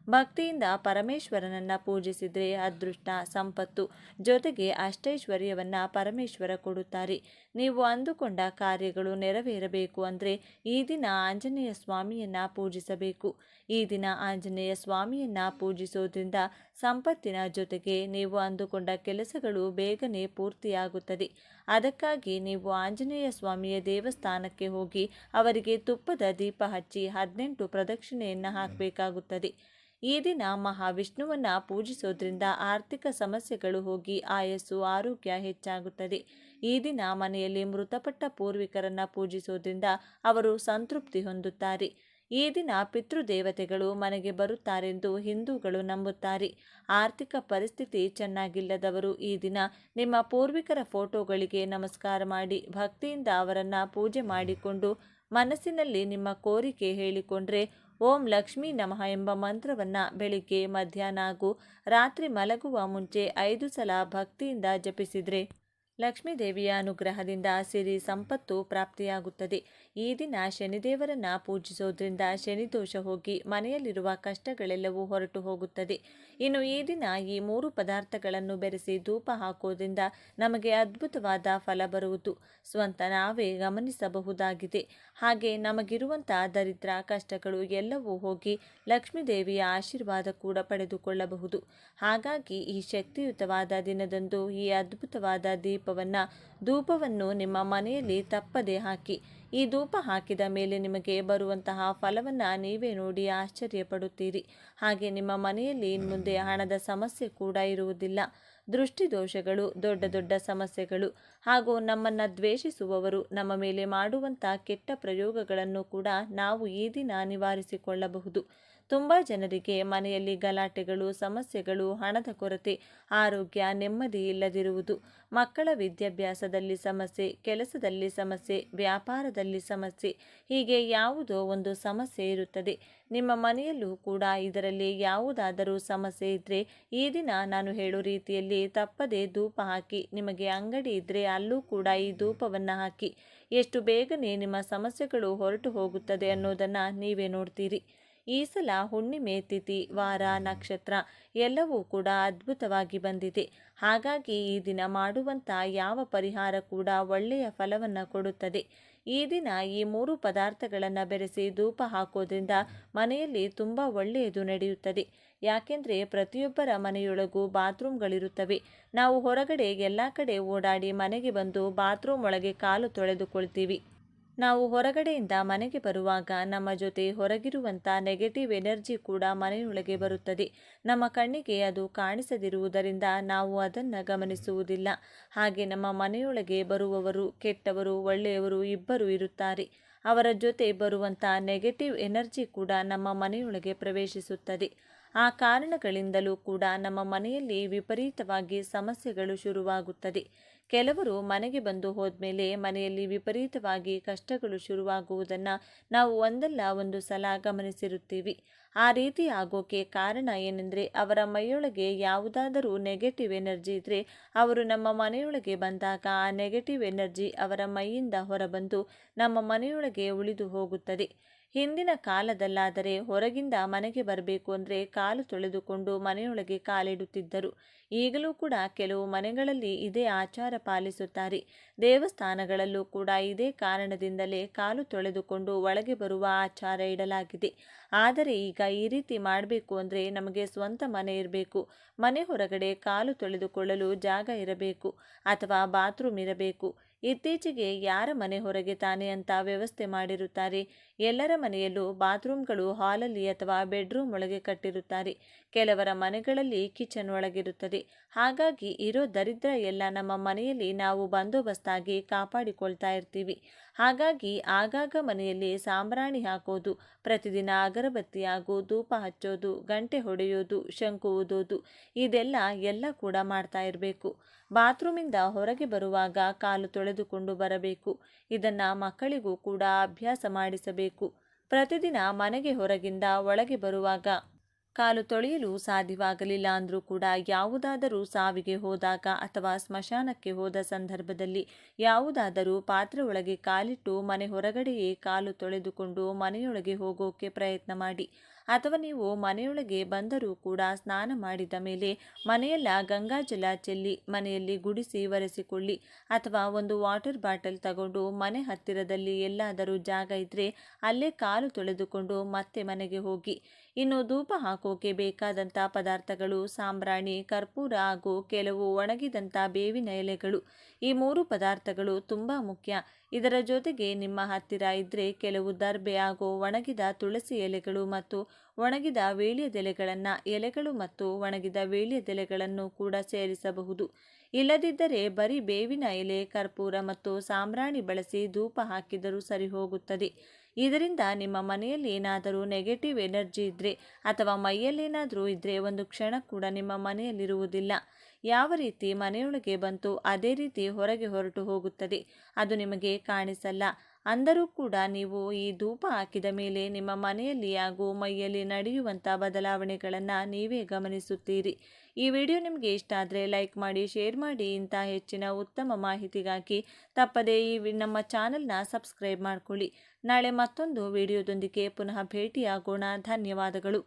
ಭಕ್ತಿಯಿಂದ ಪರಮೇಶ್ವರನನ್ನು ಪೂಜಿಸಿದರೆ ಅದೃಷ್ಟ, ಸಂಪತ್ತು ಜೊತೆಗೆ ಅಷ್ಟೈಶ್ವರ್ಯವನ್ನು ಪರಮೇಶ್ವರ ಕೊಡುತ್ತಾರೆ. ನೀವು ಅಂದುಕೊಂಡ ಕಾರ್ಯಗಳು ನೆರವೇರಬೇಕು ಅಂದರೆ ಈ ದಿನ ಆಂಜನೇಯ ಸ್ವಾಮಿಯನ್ನು ಪೂಜಿಸಬೇಕು. ಈ ದಿನ ಆಂಜನೇಯ ಸ್ವಾಮಿಯನ್ನು ಪೂಜಿಸೋದ್ರಿಂದ ಸಂಪತ್ತಿನ ಜೊತೆಗೆ ನೀವು ಅಂದುಕೊಂಡ ಕೆಲಸಗಳು ಬೇಗನೆ ಪೂರ್ತಿಯಾಗುತ್ತದೆ. ಅದಕ್ಕಾಗಿ ನೀವು ಆಂಜನೇಯ ಸ್ವಾಮಿಯ ದೇವಸ್ಥಾನಕ್ಕೆ ಹೋಗಿ ಅವರಿಗೆ ತುಪ್ಪದ ದೀಪ ಹಚ್ಚಿ 18 ಪ್ರದಕ್ಷಿಣೆಯನ್ನು ಹಾಕಬೇಕಾಗುತ್ತದೆ. ಈ ದಿನ ಮಹಾವಿಷ್ಣುವನ್ನು ಪೂಜಿಸೋದ್ರಿಂದ ಆರ್ಥಿಕ ಸಮಸ್ಯೆಗಳು ಹೋಗಿ ಆಯಸ್ಸು, ಆರೋಗ್ಯ ಹೆಚ್ಚಾಗುತ್ತದೆ. ಈ ದಿನ ಮನೆಯಲ್ಲಿ ಮೃತಪಟ್ಟ ಪೂರ್ವಿಕರನ್ನು ಪೂಜಿಸೋದ್ರಿಂದ ಅವರು ಸಂತೃಪ್ತಿ ಹೊಂದುತ್ತಾರೆ. ಈ ದಿನ ಪಿತೃದೇವತೆಗಳು ಮನೆಗೆ ಬರುತ್ತಾರೆಂದು ಹಿಂದೂಗಳು ನಂಬುತ್ತಾರೆ. ಆರ್ಥಿಕ ಪರಿಸ್ಥಿತಿ ಚೆನ್ನಾಗಿಲ್ಲದವರು ಈ ದಿನ ನಿಮ್ಮ ಪೂರ್ವಿಕರ ಫೋಟೋಗಳಿಗೆ ನಮಸ್ಕಾರ ಮಾಡಿ ಭಕ್ತಿಯಿಂದ ಅವರನ್ನು ಪೂಜೆ ಮಾಡಿಕೊಂಡು ಮನಸ್ಸಿನಲ್ಲಿ ನಿಮ್ಮ ಕೋರಿಕೆ ಹೇಳಿಕೊಂಡ್ರೆ ಓಂ ಲಕ್ಷ್ಮೀ ನಮಃ ಎಂಬ ಮಂತ್ರವನ್ನು ಬೆಳಿಗ್ಗೆ, ಮಧ್ಯಾಹ್ನ ಹಾಗೂ ರಾತ್ರಿ ಮಲಗುವ ಮುಂಚೆ 5 ಸಲ ಭಕ್ತಿಯಿಂದ ಜಪಿಸಿದರೆ ಲಕ್ಷ್ಮೀ ದೇವಿಯ ಅನುಗ್ರಹದಿಂದ ಸಿರಿ ಸಂಪತ್ತು ಪ್ರಾಪ್ತಿಯಾಗುತ್ತದೆ. ಈ ದಿನ ಶನಿದೇವರನ್ನ ಪೂಜಿಸೋದ್ರಿಂದ ಶನಿದೋಷ ಹೋಗಿ ಮನೆಯಲ್ಲಿರುವ ಕಷ್ಟಗಳೆಲ್ಲವೂ ಹೊರಟು ಹೋಗುತ್ತದೆ. ಇನ್ನು ಈ ದಿನ ಈ 3 ಪದಾರ್ಥಗಳನ್ನು ಬೆರೆಸಿ ಧೂಪ ಹಾಕೋದ್ರಿಂದ ನಮಗೆ ಅದ್ಭುತವಾದ ಫಲ ಬರುವುದು ಸ್ವಂತ ನಾವೇ ಗಮನಿಸಬಹುದಾಗಿದೆ. ಹಾಗೆ ನಮಗಿರುವಂಥ ದರಿದ್ರ ಕಷ್ಟಗಳು ಎಲ್ಲವೂ ಹೋಗಿ ಲಕ್ಷ್ಮೀ ದೇವಿಯ ಆಶೀರ್ವಾದ ಕೂಡ ಪಡೆದುಕೊಳ್ಳಬಹುದು. ಹಾಗಾಗಿ ಈ ಶಕ್ತಿಯುತವಾದ ದಿನದಂದು ಈ ಅದ್ಭುತವಾದ ಧೂಪವನ್ನು ನಿಮ್ಮ ಮನೆಯಲ್ಲಿ ತಪ್ಪದೆ ಹಾಕಿ. ಈ ಧೂಪ ಹಾಕಿದ ಮೇಲೆ ನಿಮಗೆ ಬರುವಂತಹ ಫಲವನ್ನು ನೀವೇ ನೋಡಿ ಆಶ್ಚರ್ಯಪಡುತ್ತೀರಿ. ಹಾಗೆ ನಿಮ್ಮ ಮನೆಯಲ್ಲಿ ಇನ್ಮುಂದೆ ಹಣದ ಸಮಸ್ಯೆ ಕೂಡ ಇರುವುದಿಲ್ಲ. ದೃಷ್ಟಿ ದೋಷಗಳು, ದೊಡ್ಡ ದೊಡ್ಡ ಸಮಸ್ಯೆಗಳು ಹಾಗೂ ನಮ್ಮನ್ನು ದ್ವೇಷಿಸುವವರು ನಮ್ಮ ಮೇಲೆ ಮಾಡುವಂಥ ಕೆಟ್ಟ ಪ್ರಯೋಗಗಳನ್ನು ಕೂಡ ನಾವು ಈ ದಿನ ನಿವಾರಿಸಿಕೊಳ್ಳಬಹುದು. ತುಂಬ ಜನರಿಗೆ ಮನೆಯಲ್ಲಿ ಗಲಾಟೆಗಳು, ಸಮಸ್ಯೆಗಳು, ಹಣದ ಕೊರತೆ, ಆರೋಗ್ಯ, ನೆಮ್ಮದಿ ಇಲ್ಲದಿರುವುದು, ಮಕ್ಕಳ ವಿದ್ಯಾಭ್ಯಾಸದಲ್ಲಿ ಸಮಸ್ಯೆ, ಕೆಲಸದಲ್ಲಿ ಸಮಸ್ಯೆ, ವ್ಯಾಪಾರದಲ್ಲಿ ಸಮಸ್ಯೆ, ಹೀಗೆ ಯಾವುದೋ ಒಂದು ಸಮಸ್ಯೆ ಇರುತ್ತದೆ. ನಿಮ್ಮ ಮನೆಯಲ್ಲೂ ಕೂಡ ಇದರಲ್ಲಿ ಯಾವುದಾದರೂ ಸಮಸ್ಯೆ ಇದ್ದರೆ ಈ ದಿನ ನಾನು ಹೇಳೋ ರೀತಿಯಲ್ಲಿ ತಪ್ಪದೆ ಧೂಪ ಹಾಕಿ. ನಿಮಗೆ ಅಂಗಡಿ ಇದ್ದರೆ ಅಲ್ಲೂ ಕೂಡ ಈ ಧೂಪವನ್ನು ಹಾಕಿ. ಎಷ್ಟು ಬೇಗನೆ ನಿಮ್ಮ ಸಮಸ್ಯೆಗಳು ಹೊರಟು ಹೋಗುತ್ತದೆ ಅನ್ನೋದನ್ನು ನೀವೇ ನೋಡ್ತೀರಿ. ಈ ಸಲ ಹುಣ್ಣಿಮೆ ತಿಥಿ, ವಾರ, ನಕ್ಷತ್ರ ಎಲ್ಲವೂ ಕೂಡ ಅದ್ಭುತವಾಗಿ ಬಂದಿದೆ. ಹಾಗಾಗಿ ಈ ದಿನ ಮಾಡುವಂಥ ಯಾವ ಪರಿಹಾರ ಕೂಡ ಒಳ್ಳೆಯ ಫಲವನ್ನು ಕೊಡುತ್ತದೆ. ಈ ದಿನ ಈ 3 ಪದಾರ್ಥಗಳನ್ನು ಬೆರೆಸಿ ಧೂಪ ಹಾಕೋದ್ರಿಂದ ಮನೆಯಲ್ಲಿ ತುಂಬ ಒಳ್ಳೆಯದು ನಡೆಯುತ್ತದೆ. ಯಾಕೆಂದರೆ ಪ್ರತಿಯೊಬ್ಬರ ಮನೆಯೊಳಗೂ ಬಾತ್ರೂಮ್ಗಳಿರುತ್ತವೆ. ನಾವು ಹೊರಗಡೆ ಎಲ್ಲ ಕಡೆ ಓಡಾಡಿ ಮನೆಗೆ ಬಂದು ಬಾತ್ರೂಮ್ ಒಳಗೆ ಕಾಲು ತೊಳೆದುಕೊಳ್ತೀವಿ. ನಾವು ಹೊರಗಡೆಯಿಂದ ಮನೆಗೆ ಬರುವಾಗ ನಮ್ಮ ಜೊತೆ ಹೊರಗಿರುವಂಥ ನೆಗೆಟಿವ್ ಎನರ್ಜಿ ಕೂಡ ಮನೆಯೊಳಗೆ ಬರುತ್ತದೆ. ನಮ್ಮ ಕಣ್ಣಿಗೆ ಅದು ಕಾಣಿಸದಿರುವುದರಿಂದ ನಾವು ಅದನ್ನು ಗಮನಿಸುವುದಿಲ್ಲ. ಹಾಗೆ ನಮ್ಮ ಮನೆಯೊಳಗೆ ಬರುವವರು ಕೆಟ್ಟವರು, ಒಳ್ಳೆಯವರು ಇಬ್ಬರು ಇರುತ್ತಾರೆ. ಅವರ ಜೊತೆ ಬರುವಂಥ ನೆಗೆಟಿವ್ ಎನರ್ಜಿ ಕೂಡ ನಮ್ಮ ಮನೆಯೊಳಗೆ ಪ್ರವೇಶಿಸುತ್ತದೆ. ಆ ಕಾರಣಗಳಿಂದಲೂ ಕೂಡ ನಮ್ಮ ಮನೆಯಲ್ಲಿ ವಿಪರೀತವಾಗಿ ಸಮಸ್ಯೆಗಳು ಶುರುವಾಗುತ್ತದೆ. ಕೆಲವರು ಮನೆಗೆ ಬಂದು ಹೋದ್ಮೇಲೆ ಮನೆಯಲ್ಲಿ ವಿಪರೀತವಾಗಿ ಕಷ್ಟಗಳು ಶುರುವಾಗುವುದನ್ನು ನಾವು ಒಂದಲ್ಲ ಒಂದು ಸಲ ಗಮನಿಸಿರುತ್ತೀವಿ. ಆ ರೀತಿ ಆಗೋಕೆ ಕಾರಣ ಏನೆಂದರೆ ಅವರ ಮೈಯೊಳಗೆ ಯಾವುದಾದರೂ ನೆಗೆಟಿವ್ ಎನರ್ಜಿ ಇದ್ದರೆ ಅವರು ನಮ್ಮ ಮನೆಯೊಳಗೆ ಬಂದಾಗ ಆ ನೆಗೆಟಿವ್ ಎನರ್ಜಿ ಅವರ ಮೈಯಿಂದ ಹೊರಬಂದು ನಮ್ಮ ಮನೆಯೊಳಗೆ ಉಳಿದು ಹೋಗುತ್ತದೆ. ಹಿಂದಿನ ಕಾಲದಲ್ಲಾದರೆ ಹೊರಗಿಂದ ಮನೆಗೆ ಬರಬೇಕು ಅಂದರೆ ಕಾಲು ತೊಳೆದುಕೊಂಡು ಮನೆಯೊಳಗೆ ಕಾಲಿಡುತ್ತಿದ್ದರು. ಈಗಲೂ ಕೂಡ ಕೆಲವು ಮನೆಗಳಲ್ಲಿ ಇದೇ ಆಚಾರ ಪಾಲಿಸುತ್ತಾರೆ. ದೇವಸ್ಥಾನಗಳಲ್ಲೂ ಕೂಡ ಇದೇ ಕಾರಣದಿಂದಲೇ ಕಾಲು ತೊಳೆದುಕೊಂಡು ಒಳಗೆ ಬರುವ ಆಚಾರ ಇಡಲಾಗಿದೆ. ಆದರೆ ಈಗ ಈ ರೀತಿ ಮಾಡಬೇಕು ಅಂದರೆ ನಮಗೆ ಸ್ವಂತ ಮನೆ ಇರಬೇಕು. ಮನೆ ಹೊರಗಡೆ ಕಾಲು ತೊಳೆದುಕೊಳ್ಳಲು ಜಾಗ ಇರಬೇಕು ಅಥವಾ ಬಾತ್ರೂಮ್ ಇರಬೇಕು. ಇತ್ತೀಚೆಗೆ ಯಾರ ಮನೆ ಹೊರಗೆ ತಾನೆ ಅಂತ ವ್ಯವಸ್ಥೆ ಮಾಡಿರುತ್ತಾರೆ. ಎಲ್ಲರ ಮನೆಯಲ್ಲೂ ಬಾತ್ರೂಮ್ಗಳು ಹಾಲಲ್ಲಿ ಅಥವಾ ಬೆಡ್ರೂಮ್ ಒಳಗೆ ಕಟ್ಟಿರುತ್ತಾರೆ. ಕೆಲವರ ಮನೆಗಳಲ್ಲಿ ಕಿಚನ್ ಒಳಗಿರುತ್ತದೆ. ಹಾಗಾಗಿ ಇರೋ ದರಿದ್ರ ಎಲ್ಲ ನಮ್ಮ ಮನೆಯಲ್ಲಿ ನಾವು ಬಂದೋಬಸ್ತಾಗಿ ಕಾಪಾಡಿಕೊಳ್ತಾ ಇರ್ತೀವಿ. ಹಾಗಾಗಿ ಆಗಾಗ ಮನೆಯಲ್ಲಿ ಸಾಂಬ್ರಾಣಿ ಹಾಕೋದು, ಪ್ರತಿದಿನ ಅಗರಬತ್ತಿ ಹಾಗೂ ಧೂಪ ಹಚ್ಚೋದು, ಗಂಟೆ ಹೊಡೆಯೋದು, ಶಂಕು ಊದೋದು ಇದೆಲ್ಲ ಕೂಡ ಮಾಡ್ತಾ ಇರಬೇಕು. ಬಾತ್ರೂಮಿಂದ ಹೊರಗೆ ಬರುವಾಗ ಕಾಲು ತೊಳೆದುಕೊಂಡು ಬರಬೇಕು. ಇದನ್ನು ಮಕ್ಕಳಿಗೂ ಕೂಡ ಅಭ್ಯಾಸ ಮಾಡಿಸಬೇಕು. ಪ್ರತಿದಿನ ಮನೆಗೆ ಹೊರಗಿಂದ ಒಳಗೆ ಬರುವಾಗ ಕಾಲು ತೊಳೆಯಲು ಸಾಧ್ಯವಾಗಲಿಲ್ಲ ಅಂದರೂ ಕೂಡ ಯಾವುದಾದರೂ ಸಾವಿಗೆ ಹೋದಾಗ ಅಥವಾ ಸ್ಮಶಾನಕ್ಕೆ ಹೋದ ಸಂದರ್ಭದಲ್ಲಿ ಯಾವುದಾದರೂ ಪಾತ್ರೆ ಒಳಗೆ ಕಾಲಿಟ್ಟು ಮನೆ ಹೊರಗಡೆಯೇ ಕಾಲು ತೊಳೆದುಕೊಂಡು ಮನೆಯೊಳಗೆ ಹೋಗೋಕೆ ಪ್ರಯತ್ನ ಮಾಡಿ. ಅಥವಾ ನೀವು ಮನೆಯೊಳಗೆ ಬಂದರೂ ಕೂಡ ಸ್ನಾನ ಮಾಡಿದ ಮೇಲೆ ಮನೆಯೆಲ್ಲ ಗಂಗಾಜಲ ಚೆಲ್ಲಿ ಮನೆಯಲ್ಲಿ ಗುಡಿಸಿ ಒರೆಸಿಕೊಳ್ಳಿ. ಅಥವಾ ಒಂದು ವಾಟರ್ ಬಾಟಲ್ ತಗೊಂಡು ಮನೆ ಹತ್ತಿರದಲ್ಲಿ ಎಲ್ಲಾದರೂ ಜಾಗ ಇದ್ದರೆ ಅಲ್ಲೇ ಕಾಲು ತೊಳೆದುಕೊಂಡು ಮತ್ತೆ ಮನೆಗೆ ಹೋಗಿ. ಇನ್ನು ಧೂಪ ಹಾಕೋಕೆ ಬೇಕಾದಂಥ ಪದಾರ್ಥಗಳು ಸಾಂಬ್ರಾಣಿ, ಕರ್ಪೂರ ಹಾಗೂ ಕೆಲವು ಒಣಗಿದಂಥ ಬೇವಿನ ಎಲೆಗಳು. ಈ 3 ಪದಾರ್ಥಗಳು ತುಂಬ ಮುಖ್ಯ. ಇದರ ಜೊತೆಗೆ ನಿಮ್ಮ ಹತ್ತಿರ ಇದ್ದರೆ ಕೆಲವು ದರ್ಬೆ ಹಾಗೂ ಒಣಗಿದ ತುಳಸಿ ಎಲೆಗಳು ಮತ್ತು ಒಣಗಿದ ಎಲೆಗಳು ಮತ್ತು ಒಣಗಿದ ವೀಳ್ಯದೆಲೆಗಳನ್ನು ಕೂಡ ಸೇರಿಸಬಹುದು. ಇಲ್ಲದಿದ್ದರೆ ಬರೀ ಬೇವಿನ ಎಲೆ, ಕರ್ಪೂರ ಮತ್ತು ಸಾಂಬ್ರಾಣಿ ಬಳಸಿ ಧೂಪ ಹಾಕಿದರೂ ಸರಿ ಹೋಗುತ್ತದೆ. ಇದರಿಂದ ನಿಮ್ಮ ಮನೆಯಲ್ಲಿ ಏನಾದರೂ ನೆಗೆಟಿವ್ ಎನರ್ಜಿ ಇದ್ದರೆ ಅಥವಾ ಮೈಯಲ್ಲೇನಾದರೂ ಇದ್ದರೆ ಒಂದು ಕ್ಷಣ ಕೂಡ ನಿಮ್ಮ ಮನೆಯಲ್ಲಿರುವುದಿಲ್ಲ. ಯಾವ ರೀತಿ ಮನೆಯೊಳಗೆ ಬಂತು ಅದೇ ರೀತಿ ಹೊರಗೆ ಹೊರಟು ಹೋಗುತ್ತದೆ. ಅದು ನಿಮಗೆ ಕಾಣಿಸಲ್ಲ. ಅಂದರೂ ಕೂಡ ನೀವು ಈ ಧೂಪ ಹಾಕಿದ ಮೇಲೆ ನಿಮ್ಮ ಮನೆಯಲ್ಲಿ ಹಾಗೂ ಮೈಯಲ್ಲಿ ನಡೆಯುವಂಥ ಬದಲಾವಣೆಗಳನ್ನು ನೀವೇ ಗಮನಿಸುತ್ತೀರಿ. ಈ ವಿಡಿಯೋ ನಿಮಗೆ ಇಷ್ಟ ಆದರೆ ಲೈಕ್ ಮಾಡಿ, ಶೇರ್ ಮಾಡಿ. ಇಂಥ ಹೆಚ್ಚಿನ ಉತ್ತಮ ಮಾಹಿತಿಗಾಗಿ ತಪ್ಪದೇ ನಮ್ಮ ಚಾನಲ್ನ ಸಬ್ಸ್ಕ್ರೈಬ್ ಮಾಡಿಕೊಳ್ಳಿ. ನಾಳೆ ಮತ್ತೊಂದು ವಿಡಿಯೋದೊಂದಿಗೆ ಪುನಃ ಭೇಟಿಯಾಗೋಣ. ಧನ್ಯವಾದಗಳು.